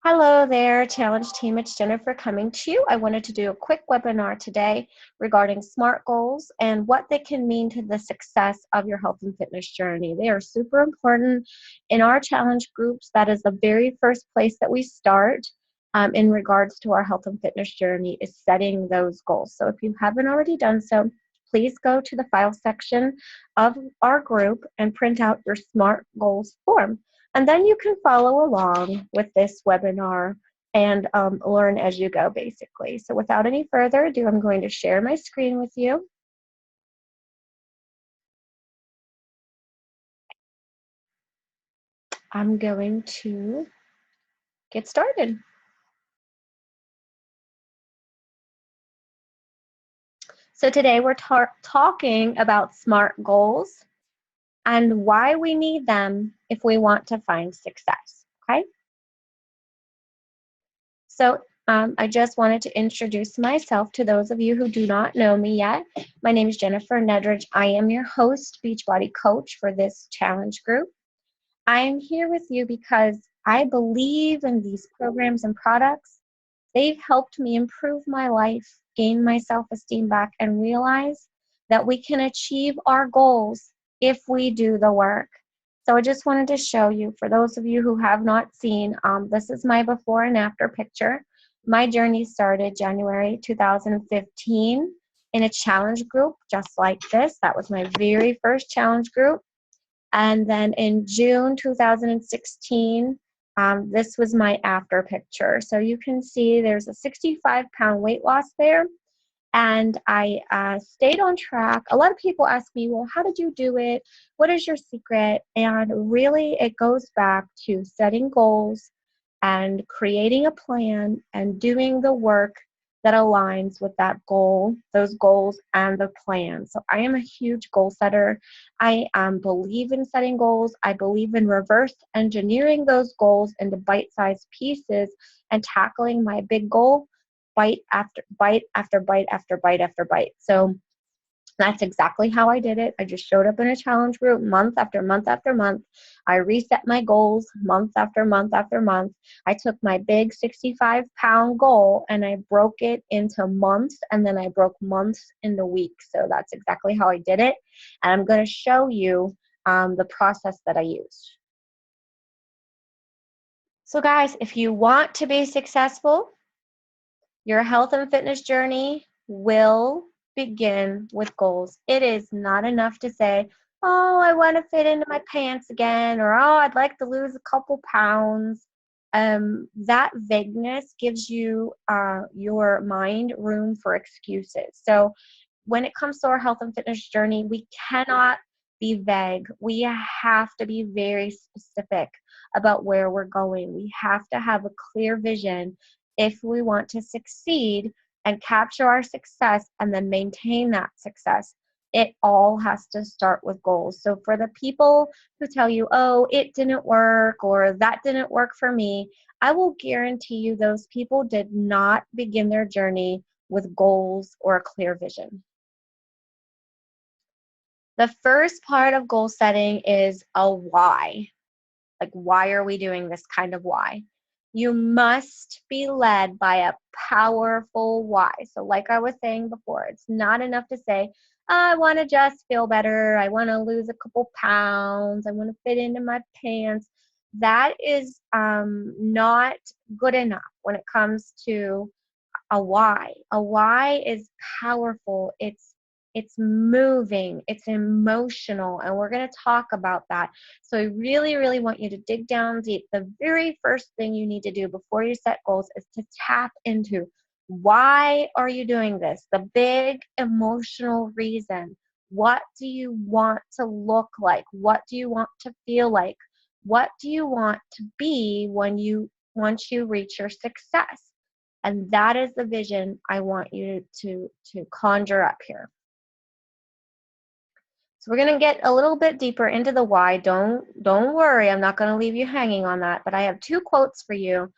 Hello there, Challenge Team. It's Jennifer coming to you. I wanted to do a quick webinar today regarding SMART goals and what they can mean to the success of your health and fitness journey. They are super important in our challenge groups. That is the very first place that we start in regards to our health and fitness journey is setting those goals. So if you haven't already done so, please go to the file section of our group and print out your SMART goals form. And then you can follow along with this webinar and learn as you go, basically. So without any further ado, I'm going to share my screen with you. I'm going to get started. So today we're talking about SMART goals and why we need them if we want to find success, okay? So I just wanted to introduce myself to those of you who do not know me yet. My name is Jennifer Nedridge. I am your host, Beachbody coach for this challenge group. I am here with you because I believe in these programs and products. They've helped me improve my life, gain my self-esteem back, and realize that we can achieve our goals if we do the work. So I just wanted to show you, for those of you who have not seen, this is my before and after picture. My journey started January 2015 in a challenge group just like this. That was my very first challenge group. And then in June 2016, this was my after picture. So you can see there's a 65-pound weight loss there. And I stayed on track. A lot of people ask me, well, how did you do it? What is your secret? And really, it goes back to setting goals and creating a plan and doing the work that aligns with that goal, those goals, and the plan. So I am a huge goal setter. I believe in setting goals. I believe in reverse engineering those goals into bite-sized pieces and tackling my big goal bite after bite after bite after bite after bite. So that's exactly how I did it. I just showed up in a challenge group month after month after month. I reset my goals month after month after month. I took my big 65-pound goal and I broke it into months, and then I broke months into weeks. So that's exactly how I did it. And I'm going to show you the process that I used. So guys, if you want to be successful, your health and fitness journey will begin with goals. It is not enough to say, oh, I want to fit into my pants again, or oh, I'd like to lose a couple pounds. That vagueness gives you your mind room for excuses. So when it comes to our health and fitness journey, we cannot be vague. We have to be very specific about where we're going. We have to have a clear vision if we want to succeed and capture our success and then maintain that success. It all has to start with goals. So for the people who tell you, oh, it didn't work or that didn't work for me, I will guarantee you those people did not begin their journey with goals or a clear vision. The first part of goal setting is a why. Like, why are we doing this kind of why? You must be led by a powerful why. So like I was saying before, it's not enough to say, I want to just feel better. I want to lose a couple pounds. I want to fit into my pants. That is not good enough when it comes to a why. A why is powerful. It's moving, it's emotional, and we're going to talk about that. So I really, really want you to dig down deep. The very first thing you need to do before you set goals is to tap into why are you doing this? The big emotional reason. What do you want to look like? What do you want to feel like? What do you want to be once you reach your success? And that is the vision I want you to conjure up here. So we're going to get a little bit deeper into the why. Don't worry, I'm not going to leave you hanging on that, but I have two quotes for you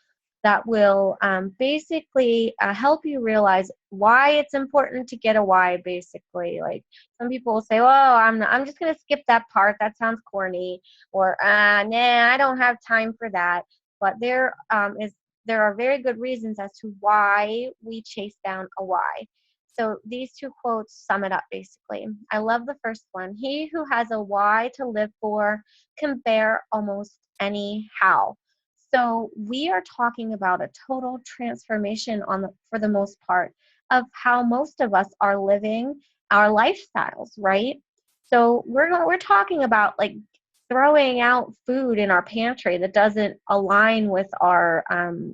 that will basically help you realize why it's important to get a why. Basically, like some people will say, "Oh, I'm just gonna skip that part. That sounds corny," or "Nah, I don't have time for that." But there are very good reasons as to why we chase down a why. So these two quotes sum it up basically. I love the first one. He who has a why to live for can bear almost any how. So we are talking about a total transformation for the most part of how most of us are living our lifestyles, right? So we're talking about like throwing out food in our pantry that doesn't align with our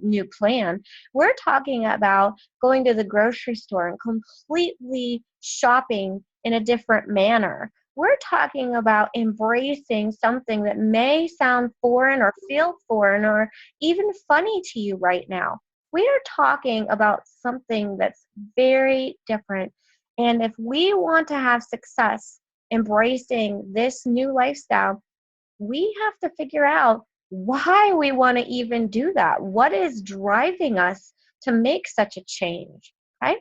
new plan. We're talking about going to the grocery store and completely shopping in a different manner. We're talking about embracing something that may sound foreign or feel foreign or even funny to you right now. We are talking about something that's very different. And if we want to have success embracing this new lifestyle, we have to figure out why we want to even do that. What is driving us to make such a change? Okay.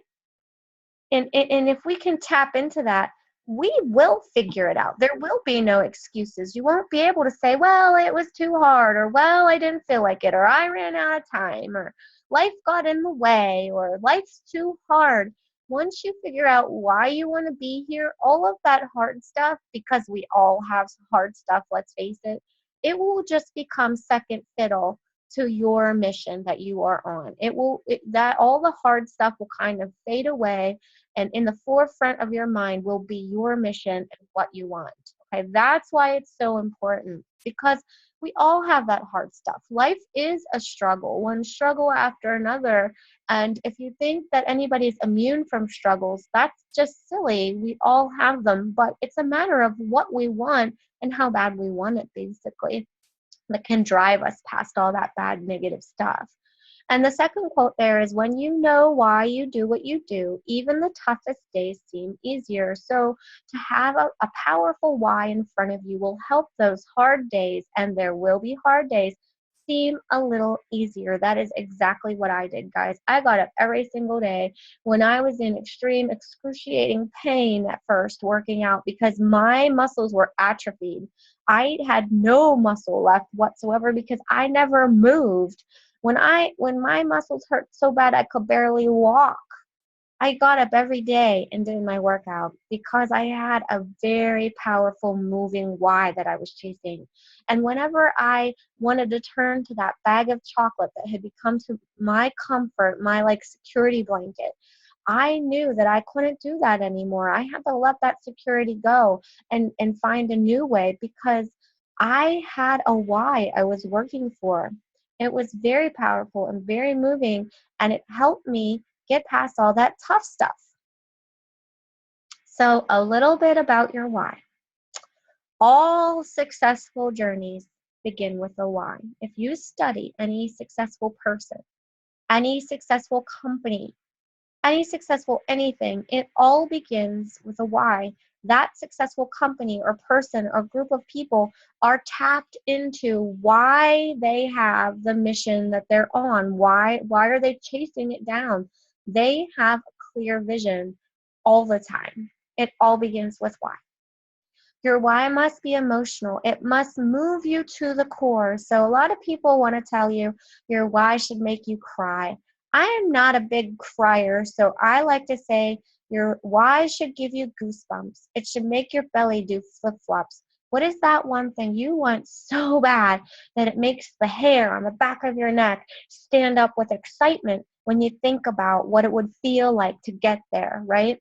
And if we can tap into that, we will figure it out. There will be no excuses. You won't be able to say, well, it was too hard, or well, I didn't feel like it, or I ran out of time, or life got in the way, or life's too hard. Once you figure out why you want to be here, all of that hard stuff, because we all have hard stuff, let's face it, it will just become second fiddle to your mission that you are on. That all the hard stuff will kind of fade away, and in the forefront of your mind will be your mission and what you want. Okay, that's why it's so important, because we all have that hard stuff. Life is a struggle, one struggle after another. And if you think that anybody's immune from struggles, that's just silly. We all have them, but it's a matter of what we want and how bad we want it, basically, that can drive us past all that bad negative stuff. And the second quote there is, when you know why you do what you do, even the toughest days seem easier. So to have a powerful why in front of you will help those hard days, and there will be hard days, seem a little easier. That is exactly what I did, guys. I got up every single day when I was in extreme, excruciating pain at first working out because my muscles were atrophied. I had no muscle left whatsoever because I never moved. When my muscles hurt so bad I could barely walk, I got up every day and did my workout because I had a very powerful moving why that I was chasing. And whenever I wanted to turn to that bag of chocolate that had become to my comfort, my like security blanket, I knew that I couldn't do that anymore. I had to let that security go and find a new way, because I had a why I was working for. It was very powerful and very moving, and it helped me get past all that tough stuff. So, a little bit about your why. All successful journeys begin with a why. If you study any successful person, any successful company, any successful anything, it all begins with a why. That successful company or person or group of people are tapped into why they have the mission that they're on. Why are they chasing it down? They have a clear vision all the time. It all begins with why. Your why must be emotional. It must move you to the core. So a lot of people want to tell you your why should make you cry. I am not a big crier, so I like to say your why should give you goosebumps. It should make your belly do flip-flops. What is that one thing you want so bad that it makes the hair on the back of your neck stand up with excitement when you think about what it would feel like to get there, right?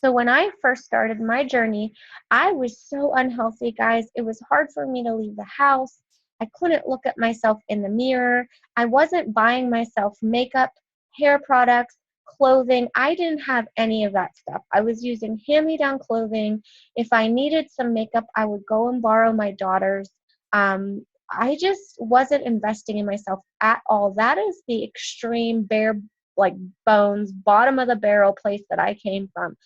So when I first started my journey, I was so unhealthy, guys. It was hard for me to leave the house. I couldn't look at myself in the mirror. I wasn't buying myself makeup, hair products, clothing. I didn't have any of that stuff. I was using hand-me-down clothing. If I needed some makeup, I would go and borrow my daughter's. I just wasn't investing in myself at all. That is the extreme bare, like bones, bottom of the barrel place that I came from.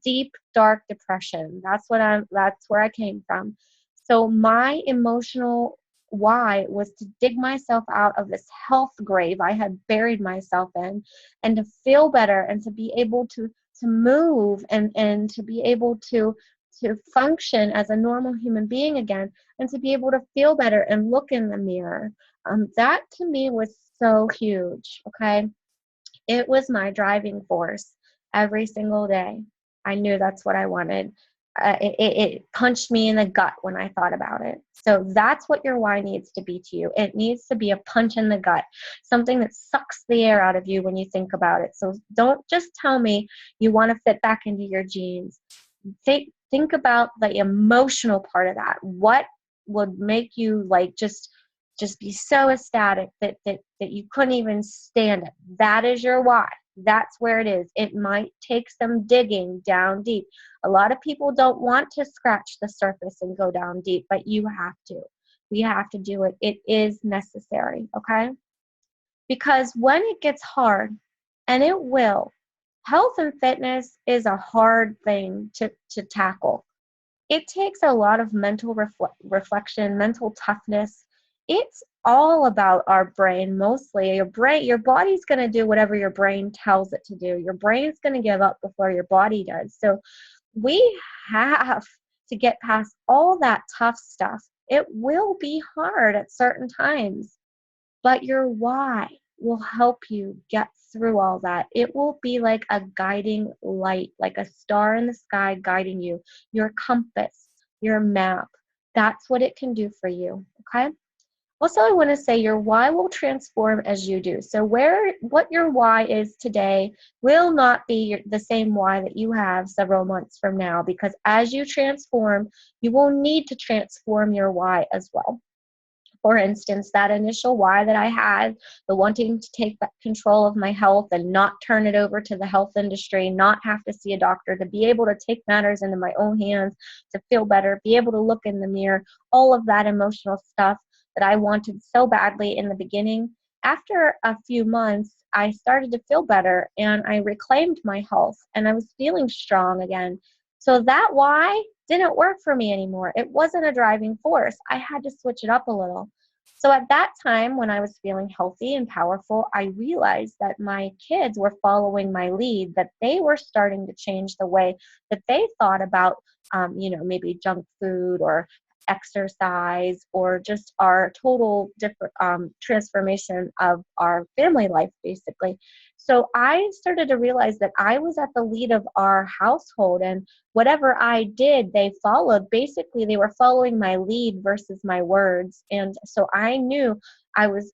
Deep dark depression. That's where I came from. So my emotional why was to dig myself out of this health grave I had buried myself in, and to feel better, and to be able to move, and to be able to function as a normal human being again, and to be able to feel better and look in the mirror. That to me was so huge. Okay. It was my driving force every single day. I knew that's what I wanted. It punched me in the gut when I thought about it. So that's what your why needs to be to you. It needs to be a punch in the gut, something that sucks the air out of you when you think about it. So don't just tell me you want to fit back into your jeans. Think about the emotional part of that. What would make you like just be so ecstatic that you couldn't even stand it? That is your why. That's where it is. It might take some digging down deep. A lot of people don't want to scratch the surface and go down deep, but you have to. We have to do it. It is necessary, okay? Because when it gets hard, and it will, health and fitness is a hard thing to tackle. It takes a lot of mental reflection, mental toughness. It's all about our brain mostly. Your body's going to do whatever your brain tells it to do. Your brain's going to give up before your body does. So we have to get past all that tough stuff. It will be hard at certain times, but your why will help you get through all that. It will be like a guiding light, like a star in the sky guiding you, your compass, your map. That's what it can do for you, okay? Also, I want to say your why will transform as you do. So what your why is today will not be the same why that you have several months from now, because as you transform, you will need to transform your why as well. For instance, that initial why that I had, the wanting to take back control of my health and not turn it over to the health industry, not have to see a doctor, to be able to take matters into my own hands, to feel better, be able to look in the mirror, all of that emotional stuff that I wanted so badly in the beginning. After a few months, I started to feel better, and I reclaimed my health, and I was feeling strong again. So that why didn't work for me anymore. It wasn't a driving force. I had to switch it up a little. So at that time, when I was feeling healthy and powerful, I realized that my kids were following my lead, that they were starting to change the way that they thought about, maybe junk food or exercise, or just our total different transformation of our family life, basically. So I started to realize that I was at the lead of our household, and whatever I did, they followed. Basically, they were following my lead versus my words. And so I knew I was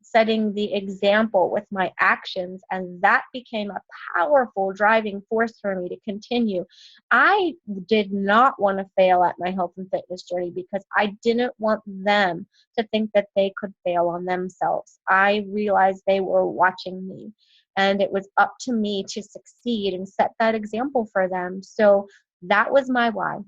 setting the example with my actions, and that became a powerful driving force for me to continue. I did not want to fail at my health and fitness journey because I didn't want them to think that they could fail on themselves. I realized they were watching me, and it was up to me to succeed and set that example for them. So that was my why.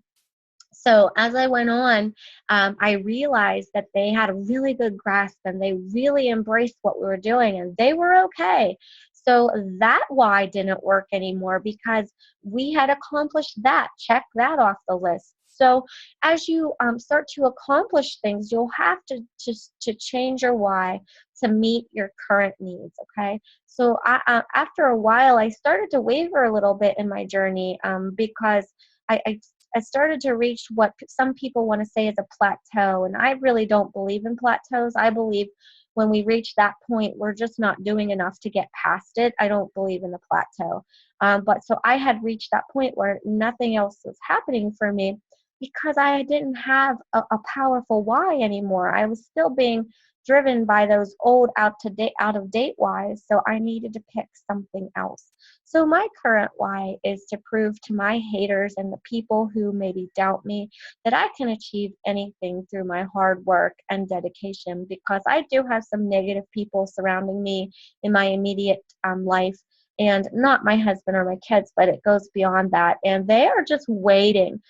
So as I went on, I realized that they had a really good grasp, and they really embraced what we were doing, and they were okay. So that why didn't work anymore because we had accomplished that. Check that off the list. So as you start to accomplish things, you'll have to change your why to meet your current needs. Okay. So after a while, I started to waver a little bit in my journey because I started to reach what some people want to say is a plateau, and I really don't believe in plateaus. I believe when we reach that point, we're just not doing enough to get past it. I don't believe in the plateau. But so I had reached that point where nothing else was happening for me because I didn't have a powerful why anymore. I was still being driven by those old out of date whys, so I needed to pick something else. So my current why is to prove to my haters and the people who maybe doubt me that I can achieve anything through my hard work and dedication, because I do have some negative people surrounding me in my immediate life, and not my husband or my kids, but it goes beyond that, and they are just waiting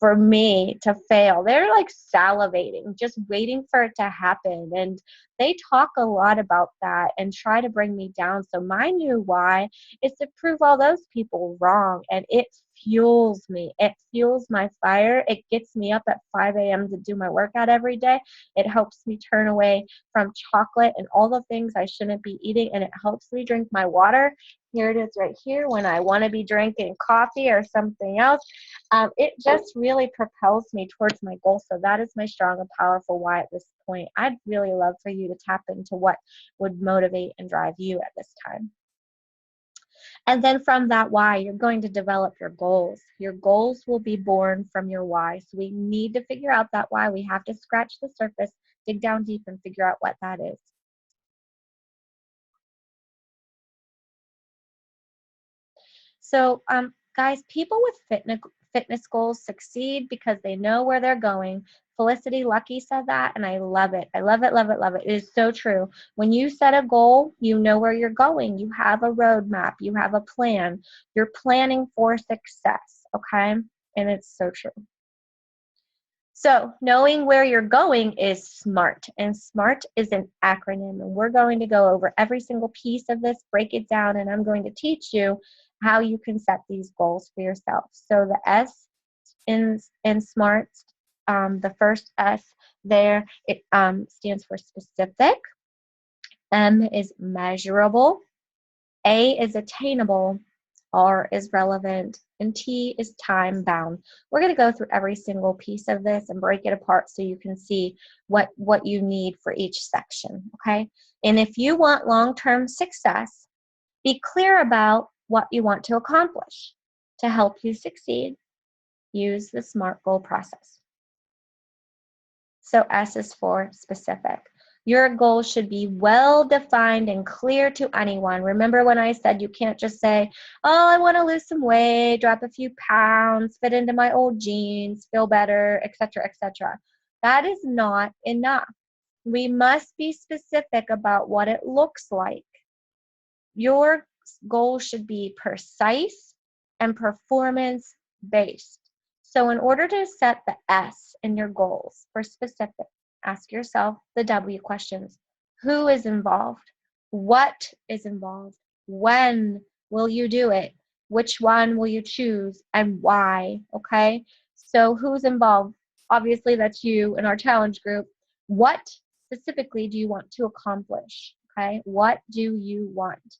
for me to fail. They're like salivating, just waiting for it to happen. And they talk a lot about that and try to bring me down. So my new why is to prove all those people wrong. And it fuels me. It fuels my fire. It gets me up at 5 a.m. to do my workout every day. It helps me turn away from chocolate and all the things I shouldn't be eating. And it helps me drink my water. Here it is right here when I want to be drinking coffee or something else. It just really propels me towards my goal. So that is my strong and powerful why at this point. I'd really love for you to tap into what would motivate and drive you at this time. And then from that why, you're going to develop your goals. Your goals will be born from your why. So we need to figure out that why. We have to scratch the surface, dig down deep, and figure out what that is. So, guys, people with fitness goals succeed because they know where they're going. Felicity Lucky said that, and I love it. I love it, love it, love it. It is so true. When you set a goal, you know where you're going. You have a roadmap. You have a plan. You're planning for success, okay? And it's so true. So knowing where you're going is SMART, and SMART is an acronym, and we're going to go over every single piece of this, break it down, and I'm going to teach you how you can set these goals for yourself. So the S in SMART, the first S there, it stands for specific. M is measurable. A is attainable. R is relevant, and T is time bound. We're going to go through every single piece of this and break it apart so you can see what you need for each section, okay? And if you want long-term success, be clear about what you want to accomplish. To help you succeed, use the SMART goal process. So S is for specific. Your goal should be well-defined and clear to anyone. Remember when I said you can't just say, oh, I want to lose some weight, drop a few pounds, fit into my old jeans, feel better, etc., etc. That is not enough. We must be specific about what it looks like. Your goal should be precise and performance-based. So in order to set the S in your goals for specific, ask yourself the W questions. Who is involved? What is involved? When will you do it? Which one will you choose and why? Okay? So who's involved? Obviously, that's you in our challenge group. What specifically do you want to accomplish? Okay? What do you want?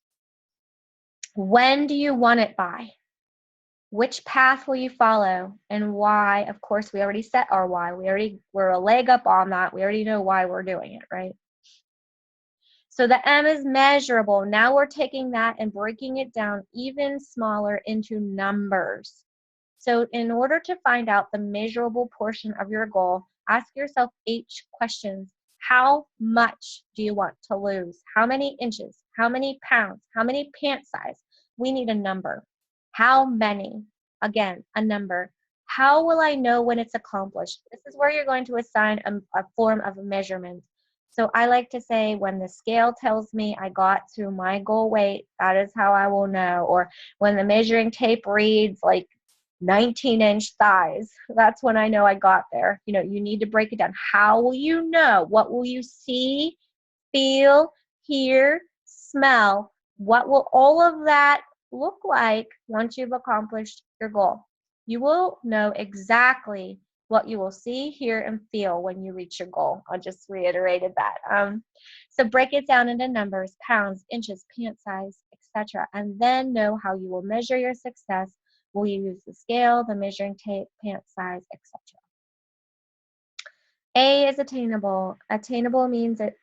When do you want it by? Which path will you follow and why? Of course, we already set our why. We're a leg up on that. We already know why we're doing it, right? So the M is measurable. Now we're taking that and breaking it down even smaller into numbers. So in order to find out the measurable portion of your goal, ask yourself 8 questions. How much do you want to lose? How many inches? How many pounds? How many pant size? We need a number. How many? Again, a number. How will I know when it's accomplished? This is where you're going to assign a form of measurement. So I like to say when the scale tells me I got to my goal weight, that is how I will know. Or when the measuring tape reads like 19-inch thighs, that's when I know I got there. You know, you need to break it down. How will you know? What will you see, feel, hear, smell? What will all of that look like once you've accomplished your goal? You will know exactly what you will see, hear, and feel when you reach your goal. I just reiterated that. So break it down into numbers, pounds, inches, pant size, etc., and then know how you will measure your success. Will you use the scale, the measuring tape, pant size, etc.? A is attainable. Attainable means that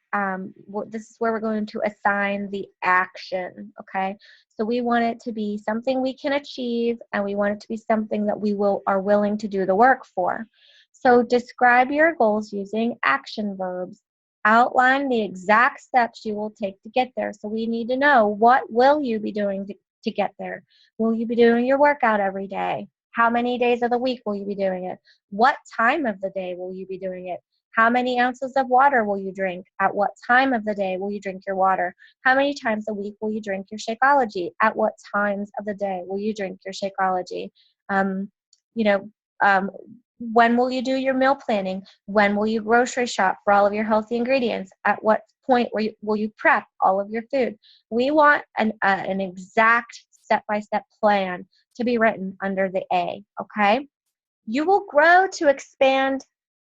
this is where we're going to assign the action, okay? So we want it to be something we can achieve, and we want it to be something that we are willing to do the work for. So describe your goals using action verbs. Outline the exact steps you will take to get there. So we need to know, what will you be doing to get there? Will you be doing your workout every day? How many days of the week will you be doing it? What time of the day will you be doing it? How many ounces of water will you drink? At what time of the day will you drink your water? How many times a week will you drink your Shakeology? At what times of the day will you drink your Shakeology? You know, When will you do your meal planning? When will you grocery shop for all of your healthy ingredients? At what point will you prep all of your food? We want an exact step-by-step plan to be written under the A, okay? You will grow to expand.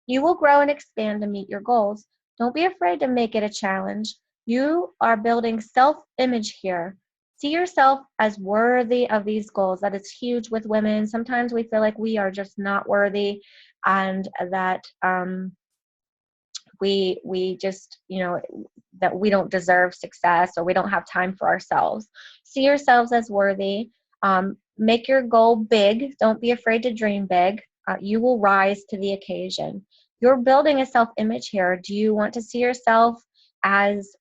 You will grow and expand to meet your goals. Don't be afraid to make it a challenge. You are building self-image here. See yourself as worthy of these goals. That is huge with women. Sometimes we feel like we are just not worthy, and that we just, that we don't deserve success, or we don't have time for ourselves. See yourselves as worthy. Make your goal big. Don't be afraid to dream big. You will rise to the occasion. You're building a self-image here. Do you want to see yourself as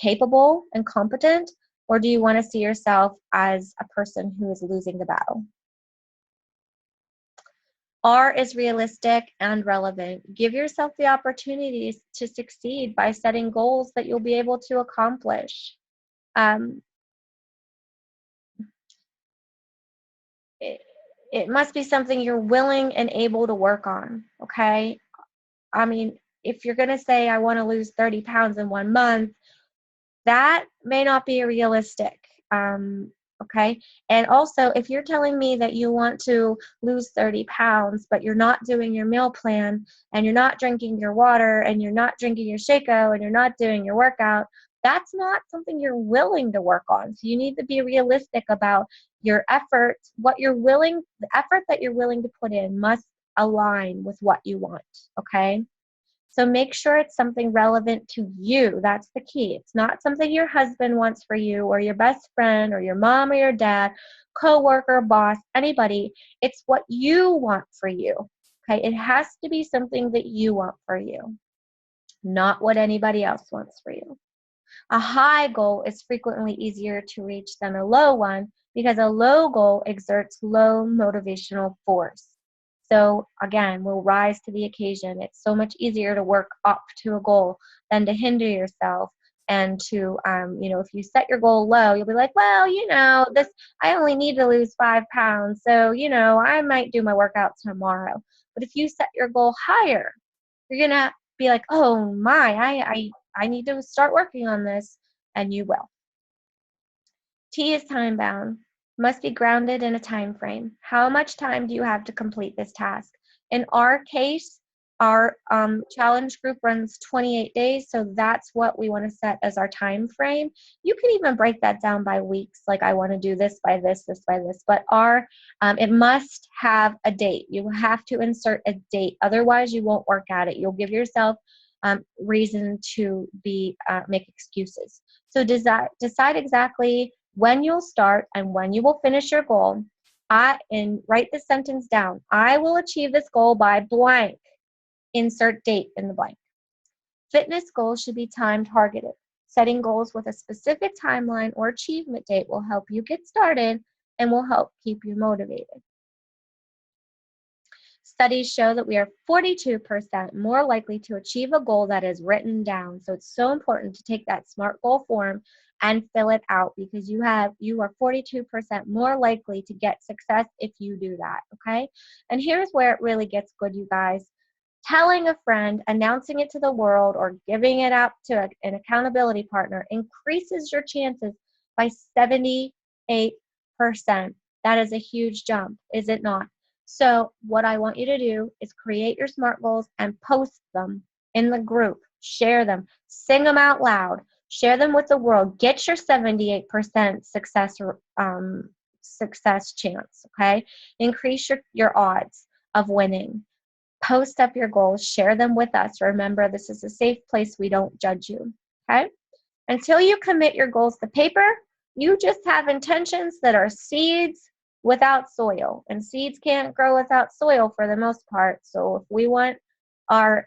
capable and competent, or do you want to see yourself as a person who is losing the battle? R is realistic and relevant. Give yourself the opportunities to succeed by setting goals that you'll be able to accomplish. It must be something you're willing and able to work on, okay? I mean, if you're going to say, I want to lose 30 pounds in 1 month, that may not be realistic. Okay. And also, if you're telling me that you want to lose 30 pounds, but you're not doing your meal plan, and you're not drinking your water, and you're not drinking your Shaco, and you're not doing your workout, that's not something you're willing to work on. So you need to be realistic about your efforts. The effort that you're willing to put in must align with what you want. Okay. So make sure it's something relevant to you. That's the key. It's not something your husband wants for you, or your best friend, or your mom, or your dad, coworker, boss, anybody. It's what you want for you. Okay? It has to be something that you want for you, not what anybody else wants for you. A high goal is frequently easier to reach than a low one, because a low goal exerts low motivational force. So again, we'll rise to the occasion. It's so much easier to work up to a goal than to hinder yourself. And to, if you set your goal low, you'll be like, well, I only need to lose 5 pounds. So, I might do my workout tomorrow. But if you set your goal higher, you're going to be like, oh my, I need to start working on this. And you will. T is time bound. Must be grounded in a time frame. How much time do you have to complete this task? In our case, our challenge group runs 28 days, so that's what we want to set as our time frame. You can even break that down by weeks, like I want to do this by this, this by this, but it must have a date. You have to insert a date, otherwise you won't work at it. You'll give yourself reason to make excuses. So decide exactly when you'll start and when you will finish your goal. And write the sentence down. I will achieve this goal by blank. Insert date in the blank. Fitness goals should be time targeted. Setting goals with a specific timeline or achievement date will help you get started and will help keep you motivated. Studies show that we are 42% more likely to achieve a goal that is written down. So it's so important to take that SMART goal form and fill it out, because you are 42% more likely to get success if you do that, okay? And here's where it really gets good, you guys. Telling a friend, announcing it to the world, or giving it out to an accountability partner increases your chances by 78%. That is a huge jump, is it not? So what I want you to do is create your SMART goals and post them in the group. Share them. Sing them out loud. Share them with the world. Get your 78% success chance, okay? Increase your odds of winning. Post up your goals. Share them with us. Remember, this is a safe place. We don't judge you, okay? Until you commit your goals to paper, you just have intentions that are seeds without soil. And seeds can't grow without soil for the most part. So if we want our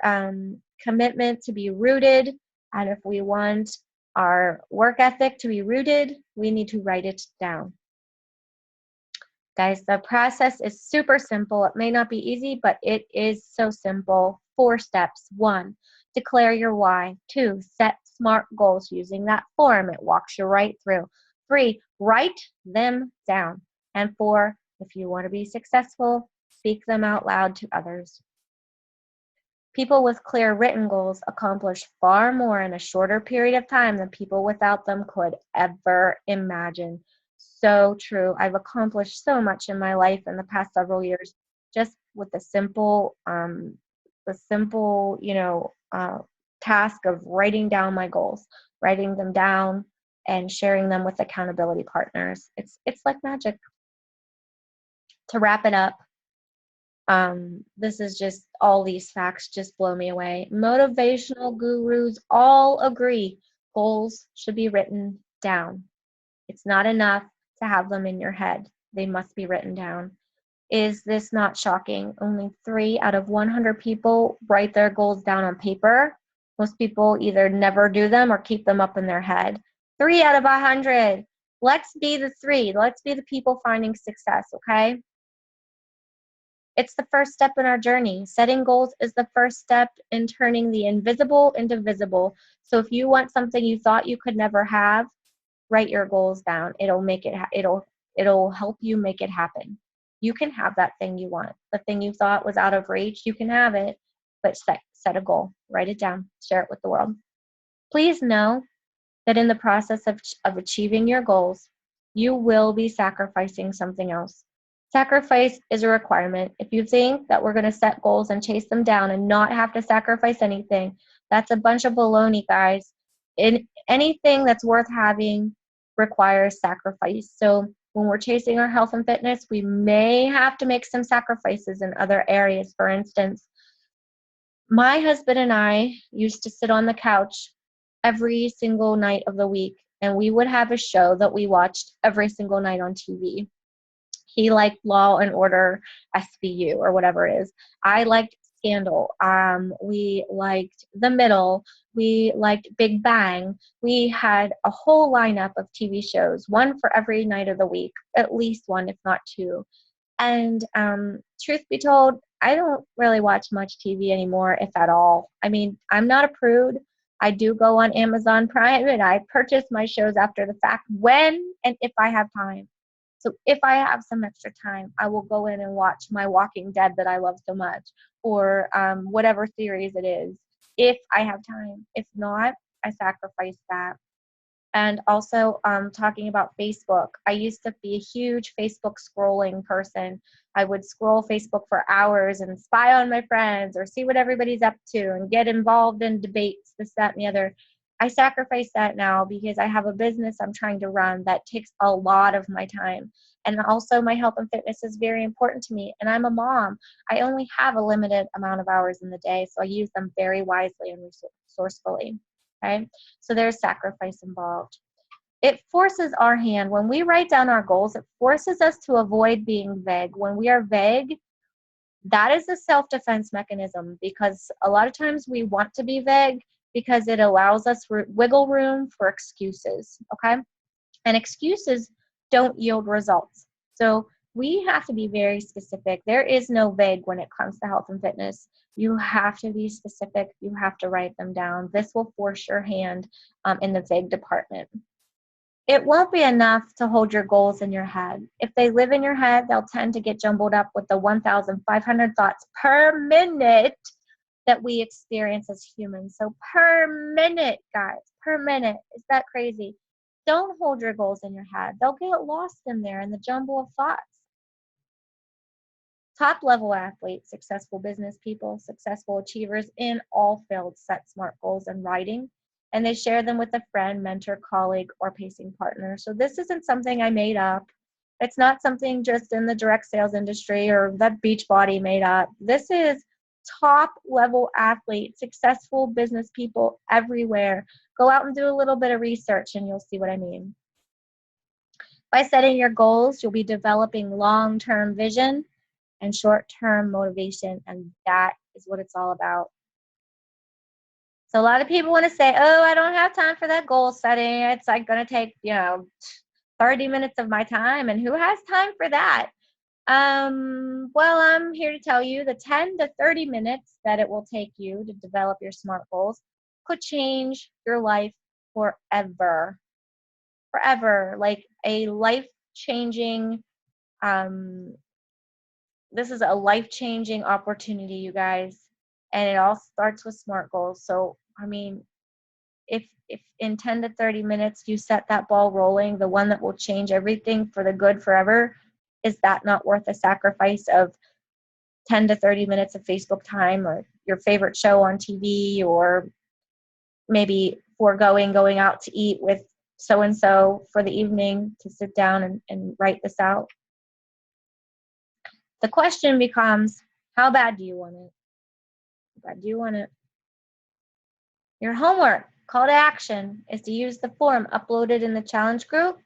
commitment to be rooted, and if we want our work ethic to be rooted, we need to write it down. Guys, the process is super simple. It may not be easy, but it is so simple. 4 steps. 1, declare your why. 2, set SMART goals using that form. It walks you right through. 3, write them down. And 4, if you want to be successful, speak them out loud to others. People with clear written goals accomplish far more in a shorter period of time than people without them could ever imagine. So true. I've accomplished so much in my life in the past several years just with the simple, task of writing down my goals, writing them down and sharing them with accountability partners. It's like magic. To wrap it up, this is just all these facts just blow me away. Motivational gurus all agree goals should be written down. It's not enough to have them in your head, they must be written down. Is this not shocking? Only 3 out of 100 people write their goals down on paper. Most people either never do them or keep them up in their head. 3 out of 100. Let's be the 3. Let's be the people finding success, okay? It's the first step in our journey. Setting goals is the first step in turning the invisible into visible. So if you want something you thought you could never have, write your goals down. It'll help you make it happen. You can have that thing you want. The thing you thought was out of reach, you can have it, but set a goal. Write it down. Share it with the world. Please know that in the process of achieving your goals, you will be sacrificing something else. Sacrifice is a requirement. If you think that we're going to set goals and chase them down and not have to sacrifice anything, that's a bunch of baloney, guys. Anything that's worth having requires sacrifice. So when we're chasing our health and fitness, we may have to make some sacrifices in other areas. For instance, my husband and I used to sit on the couch every single night of the week, and we would have a show that we watched every single night on TV. He liked Law and Order SVU or whatever it is. I liked Scandal. We liked The Middle. We liked Big Bang. We had a whole lineup of TV shows, one for every night of the week, at least one, if not 2. And truth be told, I don't really watch much TV anymore, if at all. I mean, I'm not a prude. I do go on Amazon Prime and I purchase my shows after the fact when and if I have time. So if I have some extra time, I will go in and watch my Walking Dead that I love so much, or whatever series it is, if I have time. If not, I sacrifice that. And also talking about Facebook, I used to be a huge Facebook scrolling person. I would scroll Facebook for hours and spy on my friends or see what everybody's up to and get involved in debates, this, that, and the other. I sacrifice that now because I have a business I'm trying to run that takes a lot of my time. And also my health and fitness is very important to me. And I'm a mom. I only have a limited amount of hours in the day, so I use them very wisely and resourcefully. Okay? So there's sacrifice involved. It forces our hand. When we write down our goals, it forces us to avoid being vague. When we are vague, that is a self-defense mechanism, because a lot of times we want to be vague because it allows us wiggle room for excuses, okay? And excuses don't yield results. So we have to be very specific. There is no vague when it comes to health and fitness. You have to be specific. You have to write them down. This will force your hand in the vague department. It won't be enough to hold your goals in your head. If they live in your head, they'll tend to get jumbled up with the 1,500 thoughts per minute that we experience as humans. So per minute, guys, per minute. Is that crazy? Don't hold your goals in your head. They'll get lost in there in the jumble of thoughts. Top level athletes, successful business people, successful achievers in all fields set SMART goals in writing, and they share them with a friend, mentor, colleague, or pacing partner. So this isn't something I made up. It's not something just in the direct sales industry or that Beachbody made up. This is top level athletes, successful business people everywhere. Go out and do a little bit of research and you'll see what I mean. By setting your goals, you'll be developing long-term vision and short-term motivation, and that is what it's all about. So a lot of people want to say, oh, I don't have time for that goal setting. It's like going to take, 30 minutes of my time, and who has time for that? Well, I'm here to tell you the 10 to 30 minutes that it will take you to develop your SMART goals could change your life forever. Forever. Like a life-changing this is a life-changing opportunity, you guys, and it all starts with SMART goals. So, I mean, if in 10 to 30 minutes you set that ball rolling, the one that will change everything for the good forever, is that not worth the sacrifice of 10 to 30 minutes of Facebook time, or your favorite show on TV, or maybe foregoing going out to eat with so and so for the evening to sit down and write this out? The question becomes, how bad do you want it? How bad do you want it? Your homework, call to action, is to use the form uploaded in the challenge group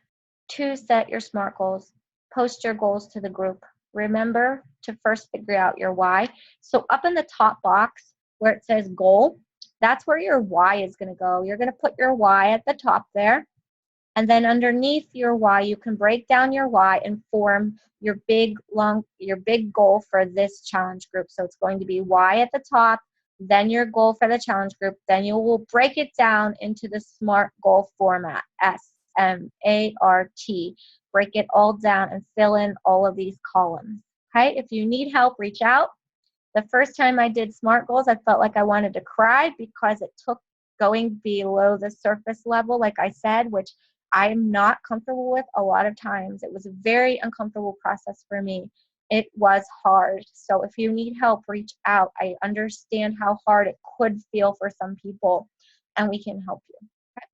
to set your SMART goals. Post your goals to the group. Remember to first figure out your why. So up in the top box where it says goal, that's where your why is going to go. You're going to put your why at the top there. And then underneath your why, you can break down your why and form your big goal for this challenge group. So it's going to be why at the top, then your goal for the challenge group. Then you will break it down into the SMART goal format, SMART. Break it all down and fill in all of these columns. Okay, if you need help, reach out. The first time I did SMART goals, I felt like I wanted to cry because it took going below the surface level, like I said, which I'm not comfortable with a lot of times. It was a very uncomfortable process for me. It was hard. So if you need help, reach out. I understand how hard it could feel for some people, and we can help you. Okay?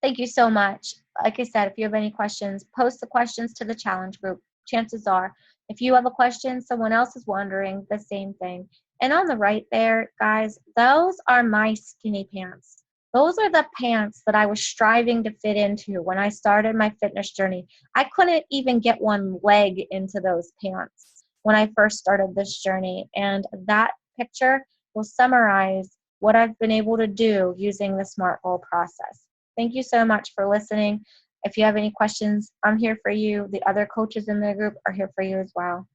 Thank you so much. Like I said, if you have any questions, post the questions to the challenge group. Chances are, if you have a question, someone else is wondering the same thing. And on the right there, guys, those are my skinny pants. Those are the pants that I was striving to fit into when I started my fitness journey. I couldn't even get one leg into those pants when I first started this journey. And that picture will summarize what I've been able to do using the SMART goal process. Thank you so much for listening. If you have any questions, I'm here for you. The other coaches in the group are here for you as well.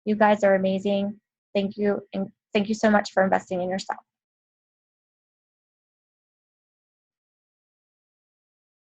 You guys are amazing. Thank you, and thank you so much for investing in yourself.